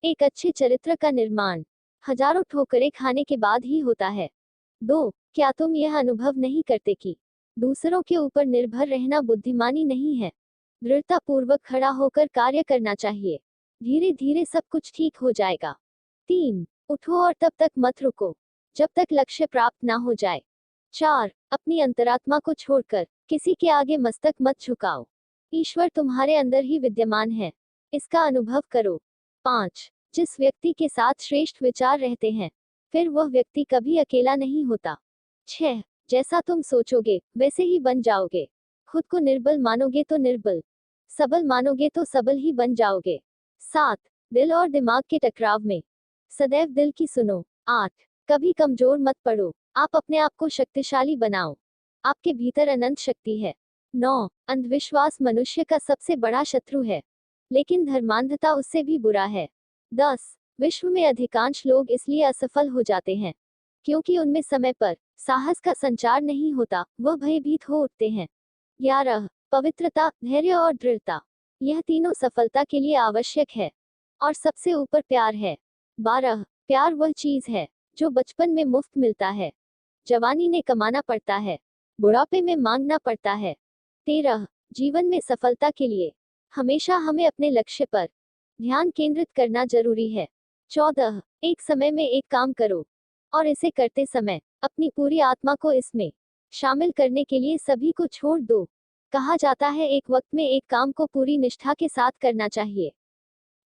एक अच्छे चरित्र का निर्माण हजारों ठोकरें खाने के बाद ही होता है। 2. क्या तुम यह अनुभव नहीं करते कि दूसरों के ऊपर निर्भर रहना बुद्धिमानी नहीं है? दृढ़तापूर्वक खड़ा होकर कार्य करना चाहिए। धीरे धीरे सब कुछ ठीक हो जाएगा। 3. उठो और तब तक मत रुको जब तक लक्ष्य प्राप्त ना हो जाए। 4. अपनी अंतरात्मा को छोड़कर किसी के आगे मस्तक मत झुकाओ। ईश्वर तुम्हारे अंदर ही विद्यमान है, इसका अनुभव करो। 5. जिस व्यक्ति के साथ श्रेष्ठ विचार रहते हैं, फिर वह व्यक्ति कभी अकेला नहीं होता। 6. जैसा तुम सोचोगे वैसे ही बन जाओगे। खुद को निर्बल मानोगे तो निर्बल, सबल मानोगे तो सबल ही बन जाओगे। 7. दिल और दिमाग के टकराव में सदैव दिल की सुनो। 8. कभी कमजोर मत पड़ो, आप अपने आप को शक्तिशाली बनाओ, आपके भीतर अनंत शक्ति है। 9. अंधविश्वास मनुष्य का सबसे बड़ा शत्रु है, लेकिन धर्मांधता उससे भी बुरा है। 10. विश्व में अधिकांश लोग इसलिए असफल हो जाते हैं क्योंकि उनमें समय पर साहस का संचार नहीं होता, वह भयभीत हो उठते हैं। 11. पवित्रता, धैर्य और दृढ़ता, यह तीनों सफलता के लिए आवश्यक है, और सबसे ऊपर प्यार है। 12. प्यार वह चीज है जो बचपन में मुफ्त मिलता है, जवानी में कमाना पड़ता है, बुढ़ापे में मांगना पड़ता है। 13. जीवन में सफलता के लिए हमेशा हमें अपने लक्ष्य पर ध्यान केंद्रित करना जरूरी है। 14. एक समय में एक काम करो, और इसे करते समय अपनी पूरी आत्मा को इसमें शामिल करने के लिए सभी को छोड़ दो। कहा जाता है एक वक्त में एक काम को पूरी निष्ठा के साथ करना चाहिए।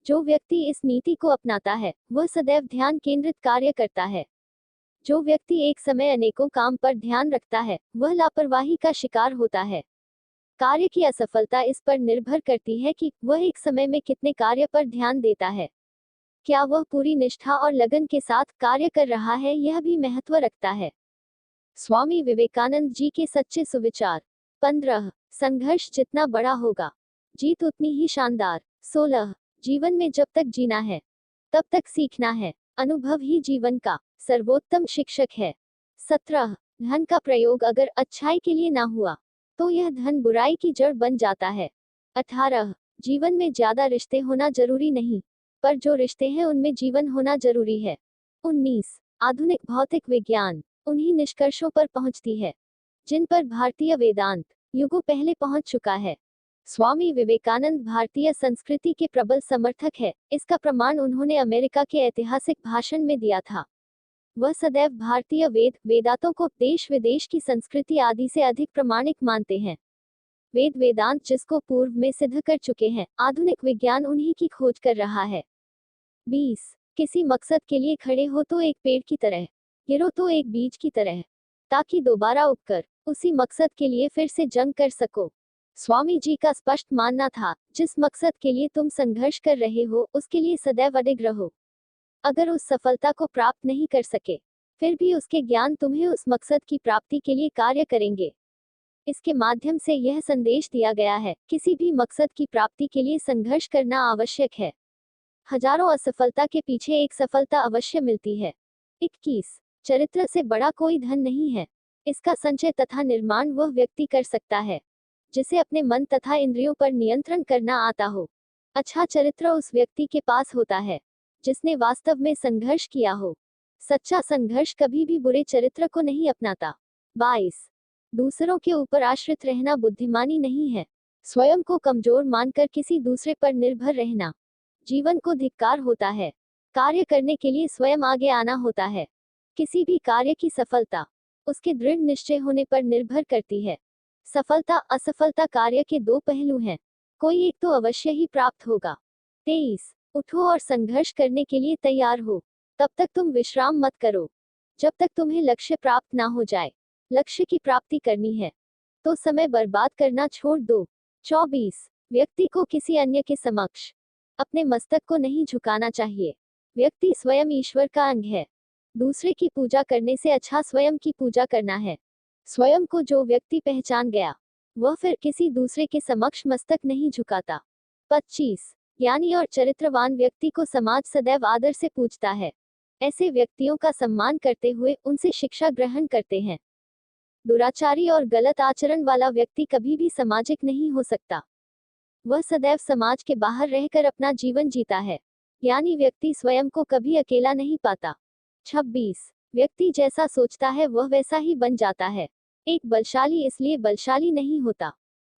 जो व्यक्ति इस नीति को अपनाता है वह सदैव ध्यान केंद्रित कार्य करता है। जो व्यक्ति एक समय अनेकों काम पर ध्यान रखता है वह लापरवाही का शिकार होता है। कार्य की असफलता इस पर निर्भर करती है कि वह एक समय में कितने कार्य पर ध्यान देता है। क्या वह पूरी निष्ठा और लगन के साथ कार्य कर रहा है, यह भी महत्व रखता है। स्वामी विवेकानंद जी के सच्चे सुविचार। 15. संघर्ष जितना बड़ा होगा, जीत उतनी ही शानदार। 16. जीवन में जब तक जीना है तब तक सीखना है, अनुभव ही जीवन का सर्वोत्तम शिक्षक है। 17. धन का प्रयोग अगर अच्छाई के लिए ना हुआ तो यह धन बुराई की जड़ बन जाता है। 18. जीवन में ज्यादा रिश्ते होना जरूरी नहीं, पर जो रिश्ते हैं उनमें जीवन होना जरूरी है। 19. आधुनिक भौतिक विज्ञान उन्हीं निष्कर्षों पर पहुंचती है जिन पर भारतीय वेदांत युगों पहले पहुंच चुका है। स्वामी विवेकानंद भारतीय संस्कृति के प्रबल समर्थक है, इसका प्रमाण उन्होंने अमेरिका के ऐतिहासिक भाषण में दिया था। वह सदैव भारतीय वेदांतों को देश विदेश की संस्कृति आदि से अधिक प्रमाणिक मानते हैं। वेदांत जिसको पूर्व में सिद्ध कर चुके हैं, आधुनिक विज्ञान उन्हीं की खोज कर रहा है। 20. किसी मकसद के लिए खड़े हो तो एक पेड़ की तरह, गिरो तो एक बीज की तरह, ताकि दोबारा उगकर उसी मकसद के लिए फिर से जंग कर सको। स्वामी जी का स्पष्ट मानना था, जिस मकसद के लिए तुम संघर्ष कर रहे हो उसके लिए सदैव अडिग रहो। अगर उस सफलता को प्राप्त नहीं कर सके, फिर भी उसके ज्ञान तुम्हें उस मकसद की प्राप्ति के लिए कार्य करेंगे। इसके माध्यम से यह संदेश दिया गया है, किसी भी मकसद की प्राप्ति के लिए संघर्ष करना आवश्यक है। हजारों असफलता के पीछे एक सफलता अवश्य मिलती है। 21. चरित्र से बड़ा कोई धन नहीं है, इसका संचय तथा निर्माण वह व्यक्ति कर सकता है जिसे अपने मन तथा इंद्रियों पर नियंत्रण करना आता हो। अच्छा चरित्र उस व्यक्ति के पास होता है जिसने वास्तव में संघर्ष किया हो। सच्चा संघर्ष कभी भी बुरे चरित्र को नहीं अपनाता। 22. दूसरों के ऊपर आश्रित रहना बुद्धिमानी नहीं है। स्वयं को कमजोर मानकर किसी दूसरे पर निर्भर रहना जीवन को धिक्कार होता है। कार्य करने के लिए स्वयं आगे आना होता है। किसी भी कार्य की सफलता उसके दृढ़ निश्चय होने पर निर्भर करती है। सफलता असफलता कार्य के दो पहलू हैं, कोई एक तो अवश्य ही प्राप्त होगा। 23. उठो और संघर्ष करने के लिए तैयार हो, तब तक तुम विश्राम मत करो जब तक तुम्हें लक्ष्य प्राप्त ना हो जाए। लक्ष्य की प्राप्ति करनी है तो समय बर्बाद करना छोड़ दो। 24. व्यक्ति को किसी अन्य के समक्ष अपने मस्तक को नहीं झुकाना चाहिए। व्यक्ति स्वयं ईश्वर का अंग है, दूसरे की पूजा करने से अच्छा स्वयं की पूजा करना है। स्वयं को जो व्यक्ति पहचान गया वह फिर किसी दूसरे के समक्ष मस्तक नहीं झुकाता। 25. ज्ञानी और चरित्रवान व्यक्ति को समाज सदैव आदर से पूछता है, ऐसे व्यक्तियों का सम्मान करते हुए उनसे शिक्षा ग्रहण करते हैं। दुराचारी और गलत आचरण वाला व्यक्ति कभी भी सामाजिक नहीं हो सकता, वह सदैव समाज के बाहर रहकर अपना जीवन जीता है। ज्ञानी व्यक्ति स्वयं को कभी अकेला नहीं पाता। 26 व्यक्ति जैसा सोचता है वह वैसा ही बन जाता है। एक बलशाली इसलिए बलशाली नहीं होता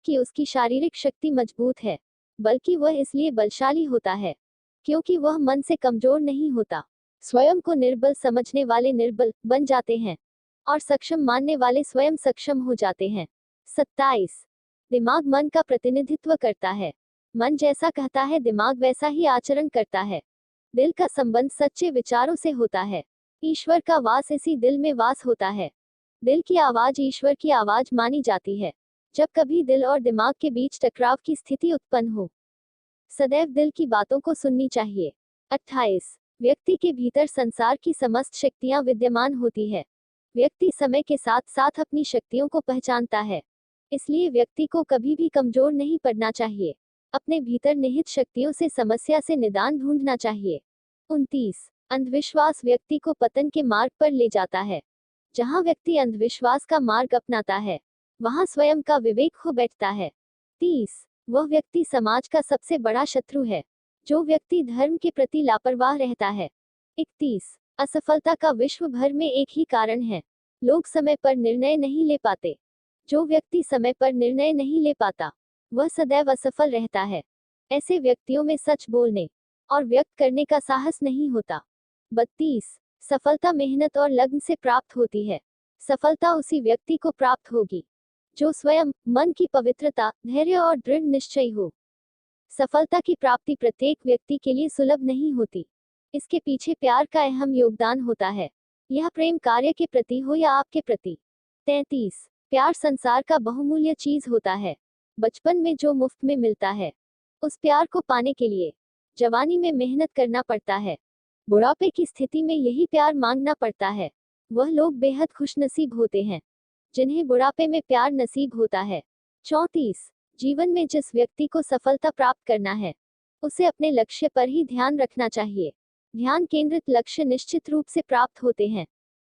कि उसकी शारीरिक शक्ति मजबूत है, बल्कि वह इसलिए बलशाली होता है क्योंकि वह मन से कमजोर नहीं होता। स्वयं को निर्बल समझने वाले निर्बल बन जाते हैं और सक्षम मानने वाले स्वयं सक्षम हो जाते हैं। 27 दिमाग मन का प्रतिनिधित्व करता है। मन जैसा कहता है दिमाग वैसा ही आचरण करता है। दिल का संबंध सच्चे विचारों से होता है। ईश्वर का वास इसी दिल में वास होता है। दिल की आवाज ईश्वर की आवाज मानी जाती है। जब कभी दिल और दिमाग के बीच टकराव की स्थिति उत्पन्न हो, सदैव दिल की बातों को सुननी चाहिए। 28 व्यक्ति के भीतर संसार की समस्त शक्तियां विद्यमान होती है। व्यक्ति समय के साथ साथ अपनी शक्तियों को पहचानता है, इसलिए व्यक्ति को कभी भी कमजोर नहीं पड़ना चाहिए। अपने भीतर निहित शक्तियों से समस्या से निदान ढूंढना चाहिए। 29 अंधविश्वास व्यक्ति को पतन के मार्ग पर ले जाता है। जहां व्यक्ति अंधविश्वास का मार्ग अपनाता है, वहां स्वयं का विवेक खो बैठता है। 30 वह व्यक्ति समाज का सबसे बड़ा शत्रु है जो व्यक्ति धर्म के प्रति लापरवाह रहता है। 31 असफलता का विश्व भर में एक ही कारण है, लोग समय पर निर्णय नहीं ले पाते। जो व्यक्ति समय पर निर्णय नहीं ले पाता, वह सदैव असफल रहता है। ऐसे व्यक्तियों में सच बोलने और व्यक्त करने का साहस नहीं होता। 32 सफलता मेहनत और लगन से प्राप्त होती है। सफलता उसी व्यक्ति को प्राप्त होगी जो स्वयं मन की पवित्रता, धैर्य और दृढ़ निश्चय हो। सफलता की प्राप्ति प्रत्येक व्यक्ति के लिए सुलभ नहीं होती। इसके पीछे प्यार का अहम योगदान होता है, यह प्रेम कार्य के प्रति हो या आपके प्रति। 33 प्यार संसार का बहुमूल्य चीज होता है। बचपन में जो मुफ्त में मिलता है, उस प्यार को पाने के लिए जवानी में मेहनत करना पड़ता है। बुढ़ापे की स्थिति में यही प्यार मांगना पड़ता है। वह लोग बेहद खुशनसीब होते हैं जिन्हें बुढ़ापे में प्यार नसीब होता है। 34 जीवन में जिस व्यक्ति को सफलता प्राप्त करना है, उसे अपने लक्ष्य पर ही ध्यान रखना चाहिए। ध्यान केंद्रित लक्ष्य निश्चित रूप से प्राप्त होते हैं,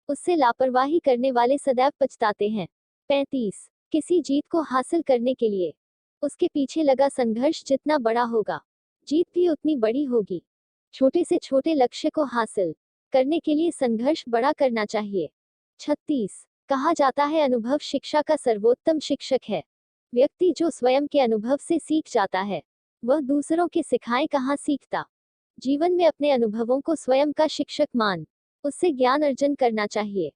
उससे लापरवाही करने वाले सदैव पछताते हैं। 35 किसी जीत को हासिल करने के लिए उसके पीछे लगा संघर्ष जितना बड़ा होगा, जीत भी उतनी बड़ी होगी। छोटे से छोटे लक्ष्य को हासिल करने के लिए संघर्ष बड़ा करना चाहिए। 36 कहा जाता है अनुभव शिक्षा का सर्वोत्तम शिक्षक है। व्यक्ति जो स्वयं के अनुभव से सीख जाता है, वह दूसरों के सिखाए कहाँ सीखता। जीवन में अपने अनुभवों को स्वयं का शिक्षक मान उससे ज्ञान अर्जन करना चाहिए।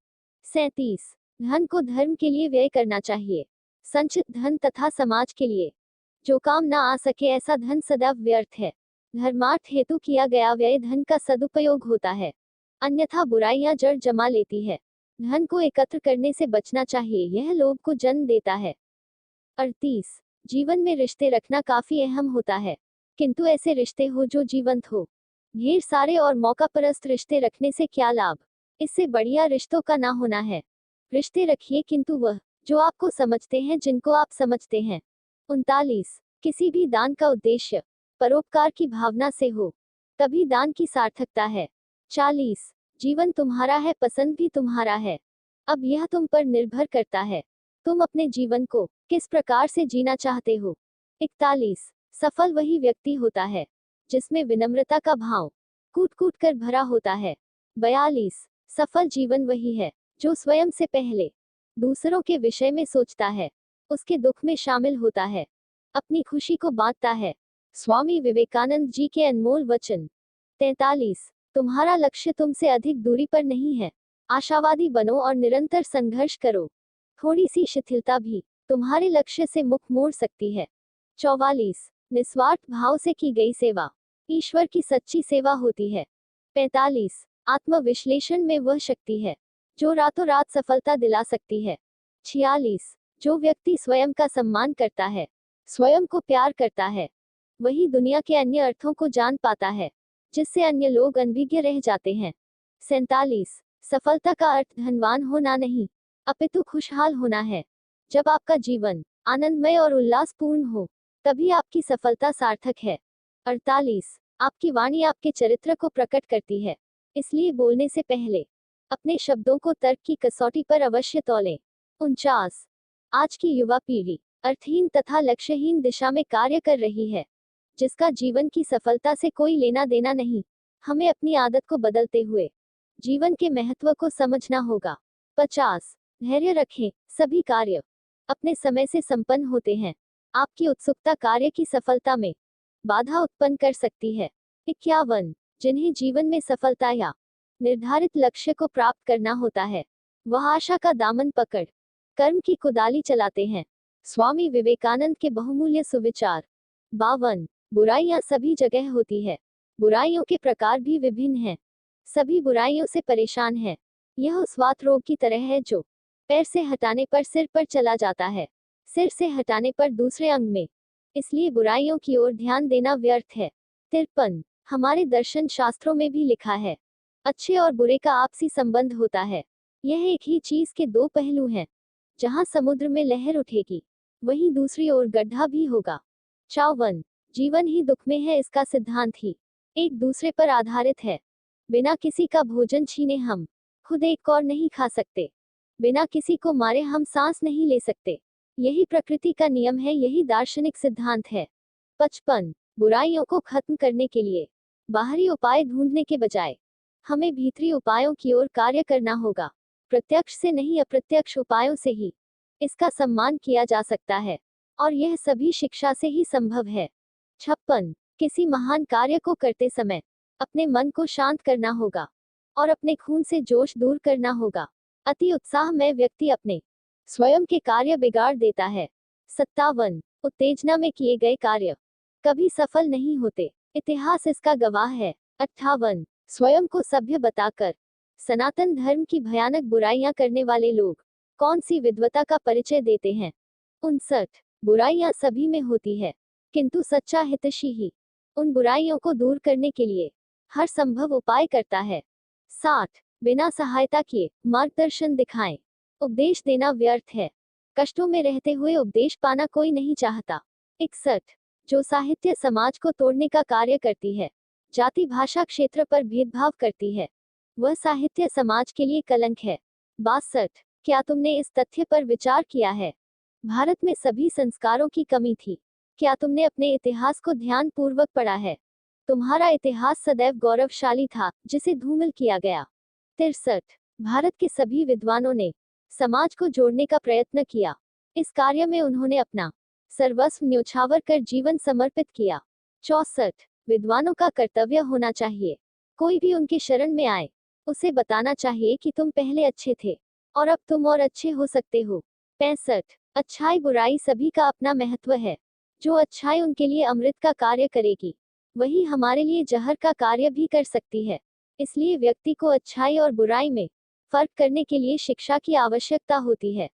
37 धन को धर्म के लिए व्यय करना चाहिए। संचित धन तथा समाज के लिए जो काम ना आ सके ऐसा धन सदैव व्यर्थ है। धर्मार्थ हेतु किया गया व्यय धन का सदुपयोग होता है, अन्यथा बुराइयां जड़ जमा लेती है। धन को एकत्र करने से बचना चाहिए, यह लोभ को जन्म देता है। 38 जीवन में रिश्ते रखना काफी अहम होता है, किंतु ऐसे रिश्ते हो जो जीवंत हो। ढेर सारे और मौकापरस्त रिश्ते रखने से क्या लाभ, इससे बढ़िया रिश्तों का ना होना है। रिश्ते रखिए किंतु वह जो आपको समझते हैं, जिनको आप समझते हैं। 39 किसी भी दान का उद्देश्य परोपकार की भावना से हो, तभी दान की सार्थकता है। 40 जीवन तुम्हारा है, पसंद भी तुम्हारा है, अब यह तुम पर निर्भर करता है, तुम अपने जीवन को किस प्रकार से जीना चाहते हो। 41 सफल वही व्यक्ति होता है जिसमें विनम्रता का भाव कूट कूट कर भरा होता है। 42 सफल जीवन वही है जो स्वयं से पहले दूसरों के विषय में सोचता है, उसके दुख में शामिल होता है, अपनी खुशी को बांटता है। स्वामी विवेकानंद जी के अनमोल वचन। 43 तुम्हारा लक्ष्य तुमसे अधिक दूरी पर नहीं है, आशावादी बनो और निरंतर संघर्ष करो, थोड़ी सी शिथिलता भी तुम्हारे लक्ष्य से मुख मोड़ सकती है। 44 निस्वार्थ भाव से की गई सेवा ईश्वर की सच्ची सेवा होती है। 45 आत्मविश्लेषण में वह शक्ति है जो रातों रात सफलता दिला सकती है। 46 जो व्यक्ति स्वयं का सम्मान करता है, स्वयं को प्यार करता है, वही दुनिया के अन्य अर्थों को जान पाता है, जिससे अन्य लोग अनभिज्ञ रह जाते हैं। 47 सफलता का अर्थ धनवान होना नहीं, अपितु खुशहाल होना है। जब आपका जीवन आनंदमय और उल्लासपूर्ण हो, तभी आपकी सफलता सार्थक है। 48 आपकी वाणी आपके चरित्र को प्रकट करती है, इसलिए बोलने से पहले अपने शब्दों को तर्क की कसौटी पर अवश्य तौलें। 49 आज की युवा पीढ़ी अर्थहीन तथा लक्ष्यहीन दिशा में कार्य कर रही है, जिसका जीवन की सफलता से कोई लेना देना नहीं। हमें अपनी आदत को बदलते हुए जीवन के महत्व को समझना होगा। 50 धैर्य रखें, सभी कार्य अपने समय से संपन्न होते हैं। आपकी उत्सुकता कार्य की सफलता में बाधा उत्पन्न कर सकती है। 51 जिन्हें जीवन में सफलता या निर्धारित लक्ष्य को प्राप्त करना होता है, वह आशा का दामन पकड़ कर्म की कुदाली चलाते हैं। स्वामी विवेकानंद के बहुमूल्य सुविचार। 52 बुराइयां सभी जगह होती है, बुराइयों के प्रकार भी विभिन्न हैं। सभी बुराइयों से परेशान है। यह उस वात रोग की तरह है जो पैर से हटाने पर सिर पर चला जाता है, सिर से हटाने पर दूसरे अंग में। इसलिए बुराइयों की ओर ध्यान देना व्यर्थ है। 53 हमारे दर्शन शास्त्रों में भी लिखा है, अच्छे और बुरे का आपसी संबंध होता है। यह एक ही चीज के दो पहलू हैं। जहां समुद्र में लहर उठेगी, वहीं दूसरी ओर गड्ढा भी होगा। 54 जीवन ही दुख में है, इसका सिद्धांत ही एक दूसरे पर आधारित है। बिना किसी का भोजन छीने हम खुद एक और नहीं खा सकते, बिना किसी को मारे हम सांस नहीं ले सकते। यही प्रकृति का नियम है, यही दार्शनिक सिद्धांत है। 55 बुराइयों को खत्म करने के लिए बाहरी उपाय ढूंढने के बजाय हमें भीतरी उपायों की ओर कार्य करना होगा। प्रत्यक्ष से नहीं, अप्रत्यक्ष उपायों से ही इसका सम्मान किया जा सकता है, और यह सभी शिक्षा से ही संभव है। 56 किसी महान कार्य को करते समय अपने मन को शांत करना होगा और अपने खून से जोश दूर करना होगा। अति उत्साह में व्यक्ति अपने स्वयं के कार्य बिगाड़ देता है। 57 उत्तेजना में किए गए कार्य कभी सफल नहीं होते, इतिहास इसका गवाह है। 58 स्वयं को सभ्य बताकर सनातन धर्म की भयानक बुराइयां करने वाले लोग कौन सी विद्वता का परिचय देते हैं। 59 बुराइयां सभी में होती है, किंतु सच्चा हितैषी ही उन बुराइयों को दूर करने के लिए हर संभव उपाय करता है। 60 बिना सहायता किए मार्गदर्शन दिखाएं, उपदेश देना व्यर्थ है। कष्टों में रहते हुए उपदेश पाना कोई नहीं चाहता। 61 जो साहित्य समाज को तोड़ने का कार्य करती है, जाति भाषा क्षेत्र पर भेदभाव करती है, वह साहित्य समाज के लिए कलंक है। 62 क्या तुमने इस तथ्य पर विचार किया है, भारत में सभी संस्कारों की कमी थी। क्या तुमने अपने इतिहास को ध्यान पूर्वक पढ़ा है? तुम्हारा इतिहास सदैव गौरवशाली था, जिसे धूमिल किया गया। 63 भारत के सभी विद्वानों ने समाज को जोड़ने का प्रयत्न किया। इस कार्य में उन्होंने अपना सर्वस्व न्योछावर कर जीवन समर्पित किया। 64 विद्वानों का कर्तव्य होना चाहिए, कोई भी उनके शरण में आए उसे बताना चाहिए कि तुम पहले अच्छे थे और अब तुम और अच्छे हो सकते हो। 65 अच्छाई बुराई सभी का अपना महत्व है। जो अच्छाई उनके लिए अमृत का कार्य करेगी, वही हमारे लिए जहर का कार्य भी कर सकती है। इसलिए व्यक्ति को अच्छाई और बुराई में फर्क करने के लिए शिक्षा की आवश्यकता होती है।